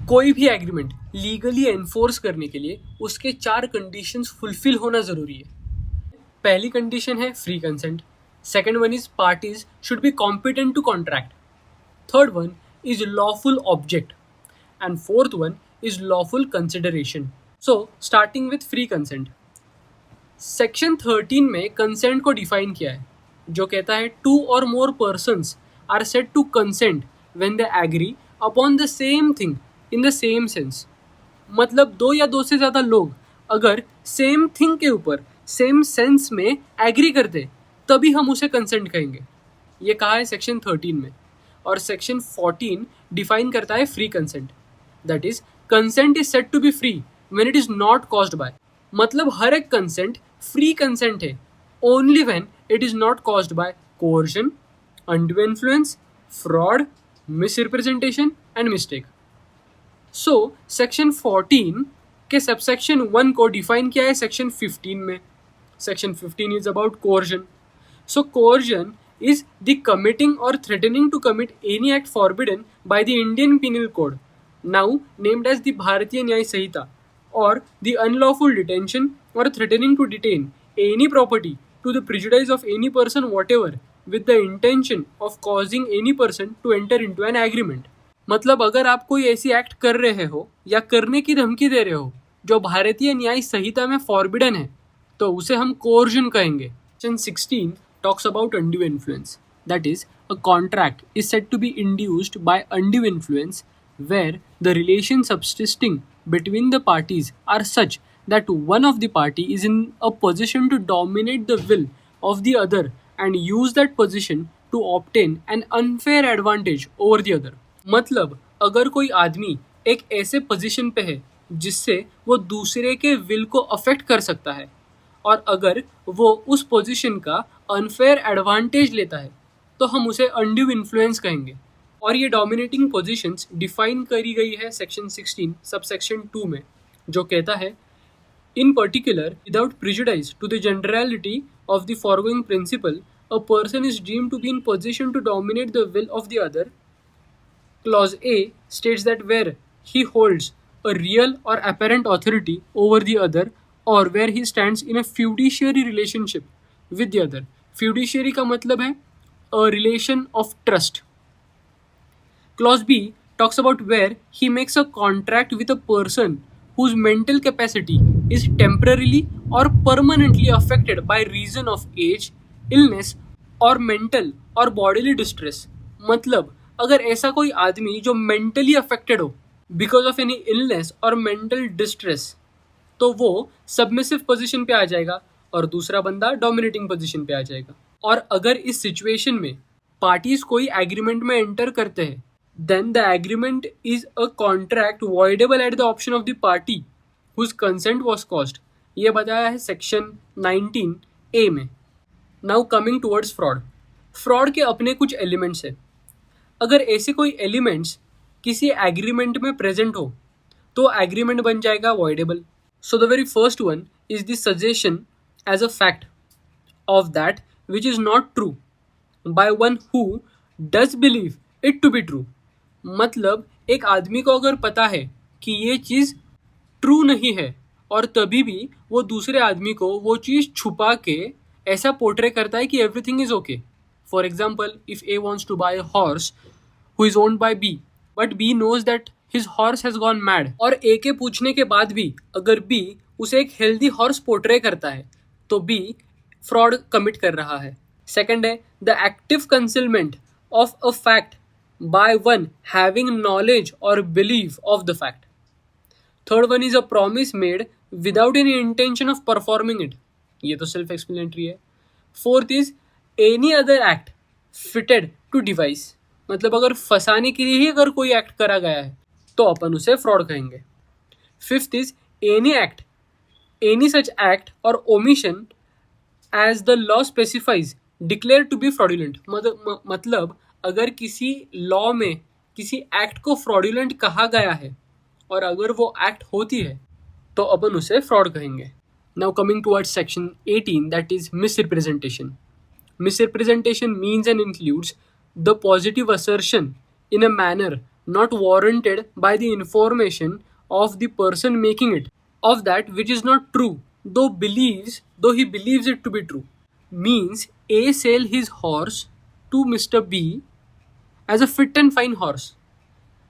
कोई भी agreement legally enforce करने के लिए उसके 4 कंडीशंस फुलफिल होना ज़रूरी है. पहली कंडीशन है free consent. Second one is parties should be competent to contract. Third one is lawful object and fourth one is lawful consideration. So starting with free consent. Section 13 में consent को define किया है जो कहता है 2 or more persons are said to consent when they agree upon the same thing in the same sense. मतलब 2 या 2 से ज़्यादा लोग अगर सेम थिंग के ऊपर सेम सेंस में एग्री करते तभी हम उसे कंसेंट कहेंगे. ये कहा है सेक्शन 13 में. और सेक्शन 14 डिफाइन करता है free consent. That is consent is said to be free when it is not caused by. मतलब हर एक कंसेंट फ्री कंसेंट है only when it is not caused by coercion, undue influence, fraud, misrepresentation and mistake. So section 14 के subsection 1 को define किया है section 15 में. Section 15 is about coercion. So coercion is the committing or threatening to commit any act forbidden by the Indian Penal Code, now named as the Bharatiya Nyaya Sanhita, or the unlawful detention or threatening to detain any property to the prejudice of any person whatever with the intention of causing any person to enter into an agreement. मतलब अगर आप कोई ऐसी act कर रहे हो या करने की धमकी दे रहे हो जो भारतीय न्याय संहिता में फॉरबिडन है तो उसे हम कोर्जन कहेंगे. Section 16 talks about undue influence. That is, a contract is said to be induced by undue influence where the relations subsisting between the parties are such that one of the party is in a position to dominate the will of the other and use that position to obtain an unfair advantage over the other. मतलब अगर कोई आदमी एक ऐसे position पे है जिससे वो दूसरे के विल को अफेक्ट कर सकता है और अगर वो उस पोजीशन का अनफेयर एडवांटेज लेता है तो हम उसे अनड्यू इन्फ्लुएंस कहेंगे. और ये डोमिनेटिंग पोजीशंस डिफाइन करी गई है सेक्शन 16 सबसेक्शन 2 में जो कहता है in particular without prejudice to the generality of the foregoing principle a person is deemed to be in position to dominate the will of the other. Clause A states that where he holds a real or apparent authority over the other or where he stands in a fiduciary relationship with the other. Fiduciary का मतलब है a relation of trust. Clause B talks about where he makes a contract with a person whose mental capacity is temporarily or permanently affected by reason of age, illness or mental or bodily distress. मतलब अगर ऐसा कोई आदमी जो mentally affected हो because of any illness or mental distress तो वो submissive position पे आ जाएगा और दूसरा बंदा डोमिनेटिंग पोजीशन पे आ जाएगा. और अगर इस सिचुएशन में पार्टीज कोई एग्रीमेंट में एंटर करते हैं then the agreement is a contract voidable at the option of the party whose consent was caused. ये बताया है सेक्शन 19A में. Now coming towards fraud. Fraud के अपने कुछ एलिमेंट्स हैं. अगर ऐसे कोई एलिमेंट्स किसी एग्रीमेंट में प्रेजेंट हो तो एग्रीमेंट बन जाएगा voidable. So the very first one is the suggestion as a fact of that which is not true by one who does believe it to be true. मतलब एक आदमी को अगर पता है कि ये चीज़ ट्रू नहीं है और तभी भी वो दूसरे आदमी को वो चीज़ छुपा के ऐसा पोर्ट्रे करता है कि everything is okay. For example if A wants to buy a horse who is owned by B but B knows that His horse has gone mad. और A के पूछने के बाद भी अगर B उसे एक हेल्दी हॉर्स पोर्ट्रे करता है तो B फ्रॉड कमिट कर रहा है. सेकंड है the active concealment of a fact by one having knowledge or belief of the fact. Third one is a promise made without any intention of performing it. ये तो self explanatory है. Fourth is any other act fitted to device. मतलब अगर फंसाने के लिए ही अगर कोई एक्ट करा गया है तो अपन उसे फ्रॉड कहेंगे. Fifth is any act any such act or omission as the law specifies declare to be fraudulent. मतलब अगर किसी लॉ में किसी एक्ट को फ्रॉडुलेंट कहा गया है और अगर वो एक्ट होती है तो अपन उसे फ्रॉड कहेंगे. Now coming towards section 18 that is misrepresentation. Misrepresentation means and includes the positive assertion in a manner not warranted by the information of the person making it, of that which is not true, though he believes it to be true. Means A sell his horse to Mr. B as a fit and fine horse,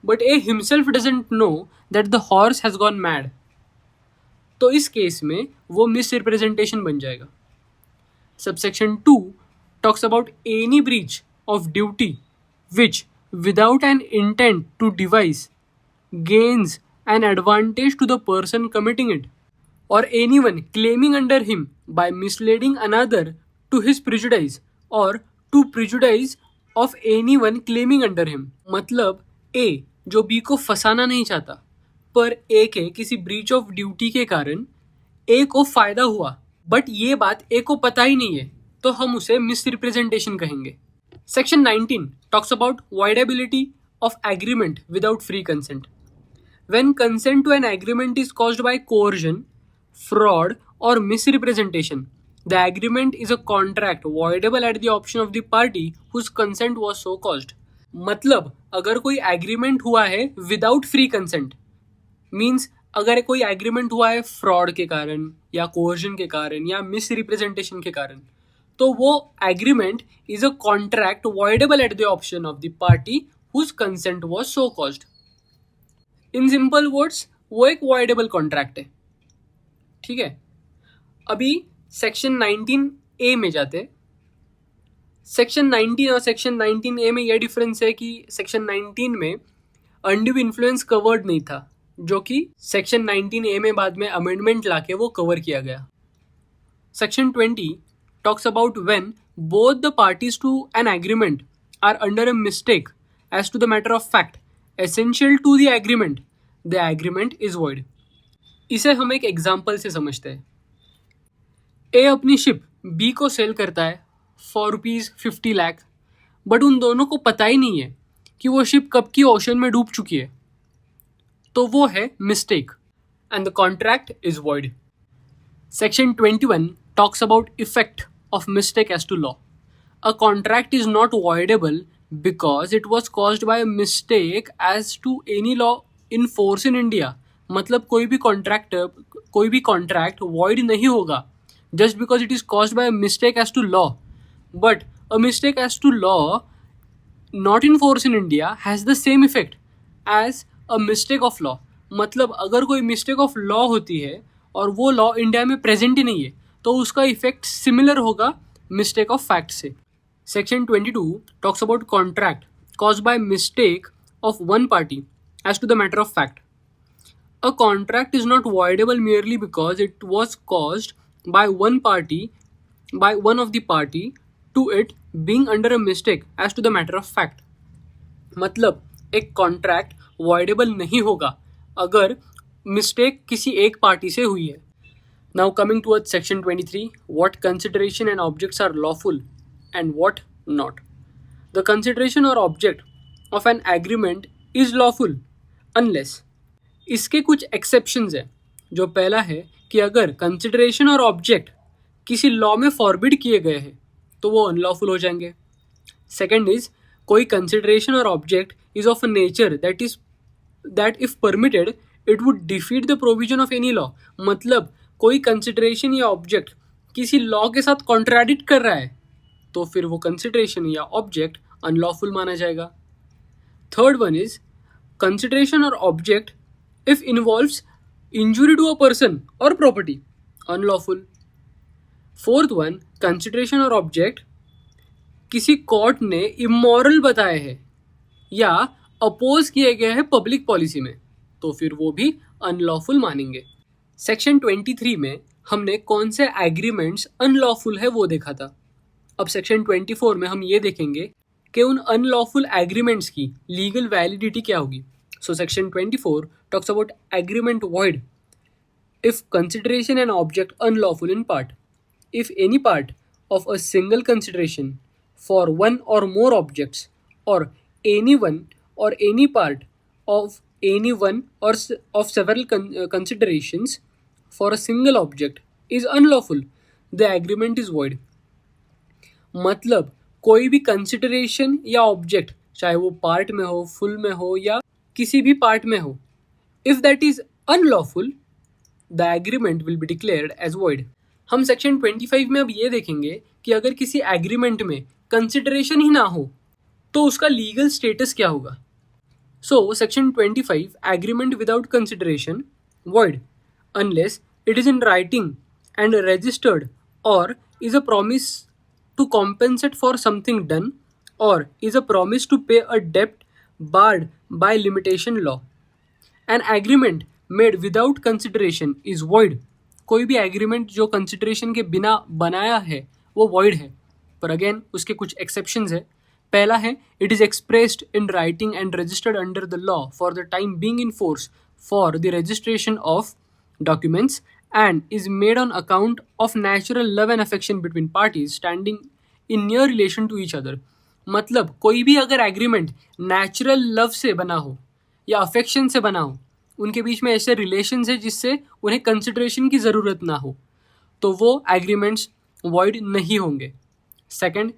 but A himself doesn't know that the horse has gone mad. तो इस case में वो miss representation बन जाएगा. Subsection 2 talks about any breach of duty which, without an intent to devise, gains an advantage to the person committing it, or anyone claiming under him by misleading another to his prejudice, or to prejudice of anyone claiming under him. मतलब A जो B को फंसाना नहीं चाहता, पर A के किसी breach of duty के कारण A को फायदा हुआ, बट ये बात A को पता ही नहीं है, तो हम उसे मिसरिप्रेजेंटेशन कहेंगे. Section 19 talks about voidability of agreement without free consent. When consent to an agreement is caused by coercion, fraud, or misrepresentation, the agreement is a contract voidable at the option of the party whose consent was so caused. मतलब अगर कोई agreement हुआ है without free consent, means अगर कोई agreement हुआ है fraud के कारण या कोर्जन के कारण या मिस रिप्रेजेंटेशन के कारण, तो वो agreement is a contract voidable at the option of the party whose consent was so caused. In simple words वो एक वॉइडेबल कॉन्ट्रैक्ट है. ठीक है, अभी सेक्शन 19A में जाते. सेक्शन 19 और सेक्शन 19A में यह डिफरेंस है कि सेक्शन 19 में अनड्यू इन्फ्लुएंस कवर्ड नहीं था, जो कि सेक्शन 19A में बाद में अमेंडमेंट लाके वो कवर किया गया. Section 20 talks about when both the parties to an agreement are under a mistake as to the matter of fact essential to the agreement is void. इसे हम एक एग्जाम्पल से समझते हैं. ए अपनी शिप बी को सेल करता है फॉर ₹50 लाख, बट उन दोनों को पता ही नहीं है कि वो शिप कब की ओशन में डूब चुकी है, तो वो है mistake and the contract is void. Section 21 talks about effect of mistake as to law. A contract is not voidable because it was caused by a mistake as to any law in force in India. मतलब कोई भी contract void नहीं होगा just because it is caused by a mistake as to law. But a mistake as to law not in force in India has the same effect as a mistake of law. मतलब अगर कोई mistake of law होती है और वो law India में present ही नहीं है, तो उसका इफेक्ट सिमिलर होगा मिस्टेक ऑफ फैक्ट से. Section 22 talks about contract caused by mistake of one party as to the matter of fact. A contract is not voidable merely because it was caused by one of the party to it being under a mistake as to the matter of fact. मतलब एक contract voidable नहीं होगा अगर mistake किसी एक party से हुई है. Now coming towards section 23, what consideration and objects are lawful and what not. The consideration or object of an agreement is lawful unless, इसके कुछ exceptions है. जो पहला है कि अगर consideration और object किसी लॉ में फॉरबिड किए गए हैं तो वो अनलॉफुल हो जाएंगे. सेकेंड इज कोई consideration or object is of a nature that if permitted it would defeat the provision of any law. मतलब कोई कंसिडरेशन या ऑब्जेक्ट किसी लॉ के साथ कॉन्ट्राडिक्ट कर रहा है तो फिर वो कंसिडरेशन या ऑब्जेक्ट अनलॉफुल माना जाएगा. Third one is consideration or object if involves injury to a person or property, unlawful. Fourth one, consideration or object किसी कोर्ट ने इमोरल बताए हैं या अपोज किए गए हैं पब्लिक पॉलिसी में, तो फिर वो भी अनलॉफुल मानेंगे. सेक्शन 23 में हमने कौन से एग्रीमेंट्स अनलॉफुल है वो देखा था. अब सेक्शन 24 में हम ये देखेंगे कि उन अनलॉफुल एग्रीमेंट्स की लीगल वैलिडिटी क्या होगी. So section 24 talks about agreement void if consideration and object unlawful in part. If any part of a single consideration for one or more objects or anyone or any part of any one or of several considerations for a single object is unlawful, the agreement is void. मतलब कोई भी consideration या object चाहे वो part में हो, full में हो या किसी भी पार्ट में हो. If that is unlawful, the agreement will be declared as void. हम सेक्शन 25 में अब ये देखेंगे कि अगर किसी एग्रीमेंट में कंसिडरेशन ही ना हो तो उसका लीगल स्टेटस क्या होगा. So section 25, agreement without consideration void unless it is in writing and registered or is a promise to compensate for something done or is a promise to pay a debt barred by limitation law. An agreement made without consideration is void. कोई भी agreement जो consideration के बिना बनाया है वो void है. पर अगेन उसके कुछ एक्सेप्शंस है. पहला है, it is expressed in writing and registered under the law for the time being in force for the registration of documents and is made on account of natural love and affection between parties standing in near relation to each other. मतलब कोई भी अगर agreement natural love से बना हो या affection से बना हो, उनके बीच में ऐसे रिलेशंस है जिससे उन्हें कंसिडरेशन की ज़रूरत ना हो, तो वो एग्रीमेंट्स वॉइड नहीं होंगे. Second,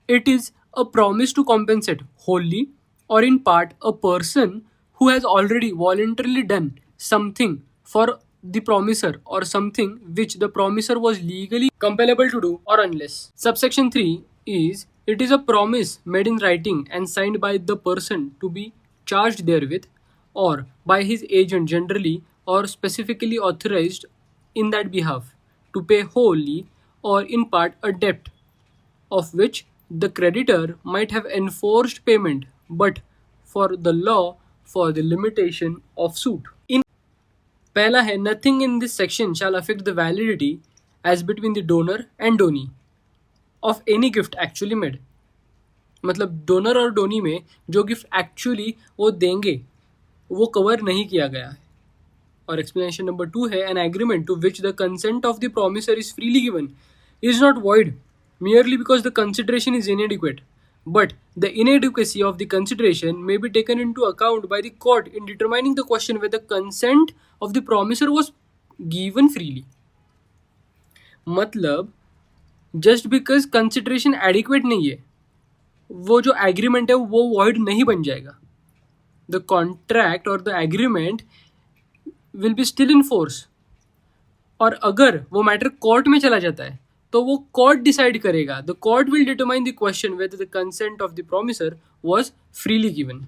it is a promise to compensate wholly or in part a person who has already voluntarily done something for the promisor or something which the promisor was legally compellable to do or unless. Subsection 3 is, it is a promise made in writing and signed by the person to be charged therewith or by his agent generally or specifically authorized in that behalf to pay wholly or in part a debt of which the creditor might have enforced payment but for the law for the limitation of suit. In पहला है, nothing in this section shall affect the validity as between the donor and donee of any gift actually made. मतलब donor और donee में जो gift actually वो देंगे वो cover नहीं किया गया है. और एक्सप्लेनेशन नंबर 2 है, an agreement to which the consent of the promisor is freely given is not void merely because the consideration is inadequate, but the inadequacy of the consideration may be taken into account by the court in determining the question whether consent of the promisor was given freely. मतलब just because consideration adequate नहीं है, वो जो agreement है वो void नहीं बन जाएगा. The contract or the agreement will be still in force. और अगर वो मैटर कोर्ट में चला जाता है तो वो कोर्ट डिसाइड करेगा. The court will determine the question whether the consent of the promisor was freely given.